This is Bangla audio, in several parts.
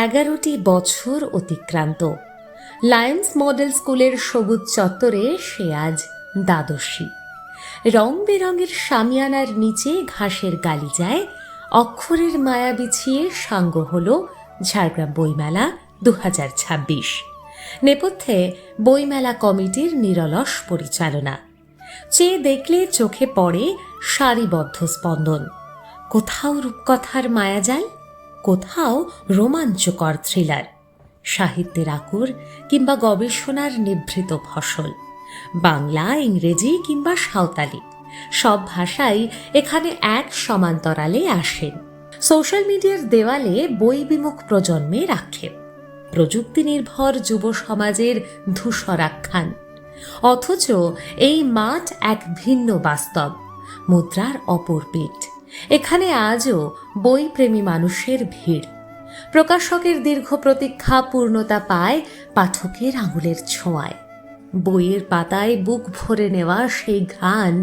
11টি বছর অতিক্রান্ত। লায়ন্স মডেল স্কুলের সবুজ চত্বরে সে আজ দ্বাদশী। রং বেরঙের শামিয়ানার নিচে ঘাসের গালিচায় অক্ষরের মায়া বিছিয়ে সাঙ্গ হল ঝাড়গ্রাম বইমেলা 2026। নেপথ্যে বইমেলা কমিটির নিরলস পরিচালনা। চেয়ে দেখলে চোখে পড়ে সারিবদ্ধ স্পন্দন। কোথাও রূপকথার মায়াজাল, কোথাও রোমাঞ্চকর থ্রিলার, সাহিত্যের আকুর কিংবা গবেষণার নিভৃত ফসল, বাংলা, ইংরেজি কিংবা সাঁওতালি, সব ভাষাই এখানে এক সমান্তরালে আসেন। সোশ্যাল মিডিয়ার দেওয়ালে বই বিমুখ প্রজন্মের আক্ষেপ, প্রযুক্তি নির্ভর যুব সমাজের ধূসর আখ্যান। অথচ এই মাঠ এক ভিন্ন বাস্তব, মুদ্রার অপর পিঠ। এখানে আজও বইপ্রেমী মানুষের ভিড়। প্রকাশকের দীর্ঘ প্রতীক্ষা পূর্ণতা পায় পাঠকের আঙুলের ছোঁয়ায়। বইয়ের পাতায় বুক ভরে নেওয়া সেই ঘ্রাণ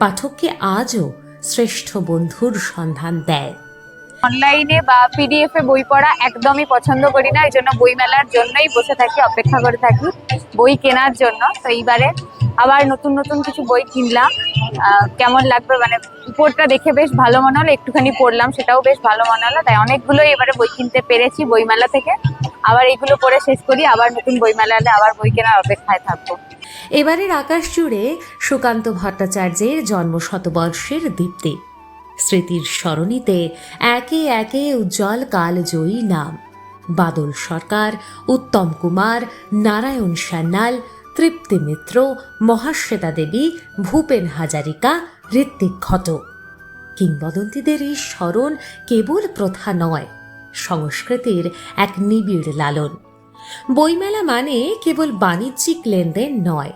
পাঠককে আজও শ্রেষ্ঠ বন্ধুর সন্ধান দেয়। অনলাইনে বা পিডিএফ এ বই পড়া একদমই পছন্দ করি না, এই জন্য বইমেলার জন্যই বসে থাকি, অপেক্ষা করে থাকি বই কেনার জন্য। তো এইবারে আবার নতুন নতুন কিছু বই কিনলাম। কেমন লাগবে, মানে উপরটা দেখে বেশ ভালো মনে হলো, একটুখানি পড়লাম, সেটাও বেশ ভালো মনে হলো। তাই অনেকগুলোই এবারে বই কিনতে পেরেছি বইমেলা থেকে। আবার এইগুলো পড়ে শেষ করি, আবার নতুন বইমেলা হলে আবার বই কেনার অপেক্ষায় থাকবো। এবারের আকাশ জুড়ে সুকান্ত ভট্টাচার্যের জন্মশতবর্ষের দীপ্তি। স্মৃতির সরণিতে একে একে উজ্জ্বল কালজয়ী নাম: বাদল সরকার, উত্তম কুমার, নারায়ণ সান্যাল, তৃপ্তি মিত্র, মহাশ্বেতা দেবী, ভূপেন হাজারিকা, ঋত্বিক ঘটক। কিংবদন্তিদের এই স্মরণ কেবল প্রথা নয়, সংস্কৃতির এক নিবিড় লালন। বইমেলা মানে কেবল বাণিজ্যিক লেনদেন নয়,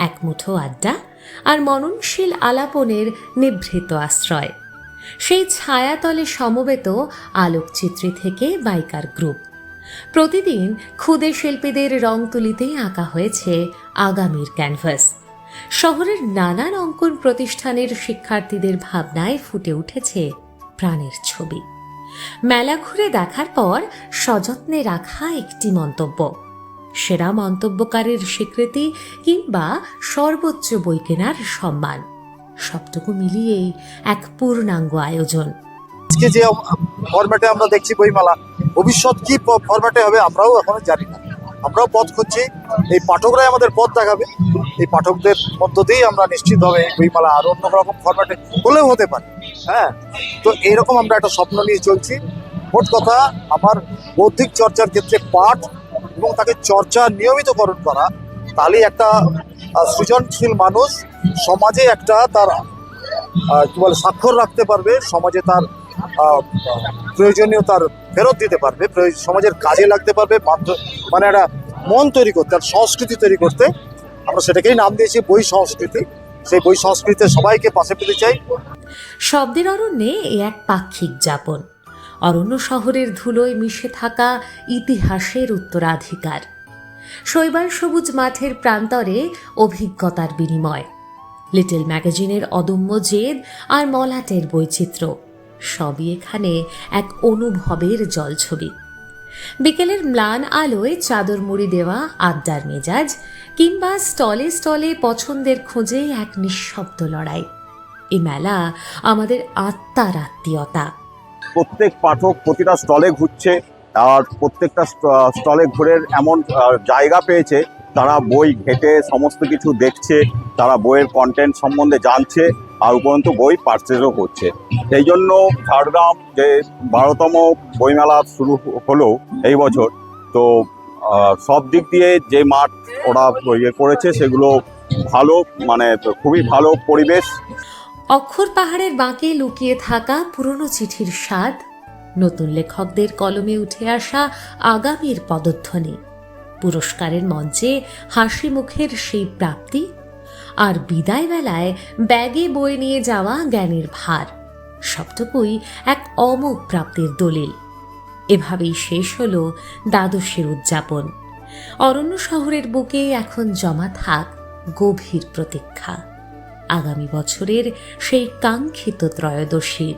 এক মুঠো আড্ডা আর মননশীল আলাপনের নিভৃত আশ্রয়। সেই ছায়াতলে সমবেত আলোকচিত্রী থেকে বাইকার গ্রুপ। প্রতিদিন ক্ষুদে শিল্পীদের রং তুলিতেই আঁকা হয়েছে আগামীর ক্যানভাস। শহরের নানান অঙ্কন প্রতিষ্ঠানের শিক্ষার্থীদের ভাবনায় ফুটে উঠেছে প্রাণের ছবি। মেলা ঘুরে দেখার পর সযত্নে রাখা একটি মন্তব্য, সেরা মন্তব্যকারীর স্বীকৃতি কিংবা সর্বোচ্চ বই কেনার সম্মান, সবটুকু মিলিয়েই এক পূর্ণাঙ্গ আয়োজন। আজকে যে ফরম্যাটে আমরা দেখছি বইমেলা, ভবিষ্যৎ কি ফরম্যাটে হবে আমরাও এখনো জানি না। আমরাও পথ খুঁজছি, এই পাঠকরাই আমাদের পথ দেখাবে। এই পাঠকদের মধ্য দিয়েই আমরা নিশ্চিতভাবে বইমেলা আর অন্য রকম ফরম্যাটে হলেও হতে পারে। হ্যাঁ, তো এইরকম আমরা একটা স্বপ্ন নিয়ে চলছি। মোট কথা, আমার বৌদ্ধিক চর্চার ক্ষেত্রে পাঠ এবং তাকে চর্চা নিয়মিতকরণ করা, তাহলেই একটা সৃজনশীল মানুষ সমাজে একটা তার কি বলে স্বাক্ষর রাখতে পারবে, সমাজে তার প্রয়োজনীয় তার ফেরত দিতে পারবে, সমাজের কাজে লাগতে পারবে, মানে একটা মন তৈরি করতে, আর সংস্কৃতি তৈরি করতে। আমরা সেটাকেই নাম দিয়েছি বই সংস্কৃতি। সেই বই সংস্কৃতিতে সবাইকে পাশে পেতে চাই। শব্দের অরণ্যে এ এক পাক্ষিক যাপন, অরণ্য শহরের ধুলোয় মিশে থাকা ইতিহাসের উত্তরাধিকার। শৈবাল সবুজ মাঠের প্রান্তরে অভিজ্ঞতার বিনিময়, লিটল ম্যাগাজিনের অদম্য জেদ আর মলাটের বৈচিত্র্য, সবই এখানে এক অনুভবের জলছবি। বিকেলের ম্লান আলোয় চাদর মুড়ি দেওয়া আড্ডার মেজাজ, কিংবা স্টলে স্টলে পছন্দের খোঁজে এক নিঃশব্দ লড়াই। এ মেলা আমাদের আত্মার আত্মীয়তা। প্রত্যেক পাঠক প্রতিটা স্টলে ঘুরছে, আর প্রত্যেকটা স্টলে ঘুরে এমন জায়গা পেয়েছে, তারা বই ঘেঁটে সমস্ত কিছু দেখছে, তারা বইয়ের কন্টেন্ট সম্বন্ধে জানছে, আর উপরন্তু বই পারচেজও করছে। সেই জন্য ঝাড়গ্রাম যে 12তম বইমেলা শুরু হলো এই বছর, তো সব দিক দিয়ে যে মাঠ ওরা ইয়ে করেছে সেগুলো ভালো, মানে খুবই ভালো পরিবেশ। অক্ষর পাহাড়ের বাঁকে লুকিয়ে থাকা পুরনো চিঠির স্বাদ, নতুন লেখকদের কলমে উঠে আসা আগামীর পদধ্বনি, পুরস্কারের মঞ্চে হাসি মুখের সেই প্রাপ্তি, আর বিদায় বেলায় ব্যাগে বয়ে নিয়ে যাওয়া জ্ঞানের ভার, সবটুকুই এক অমোঘ প্রাপ্তির দলিল। এভাবেই শেষ হলো দ্বাদশীর উদযাপন। অরণ্য শহরের বুকে এখন জমা থাক গভীর প্রতীক্ষা, আগামী বছরের সেই কাঙ্ক্ষিত ত্রয়োদশীর।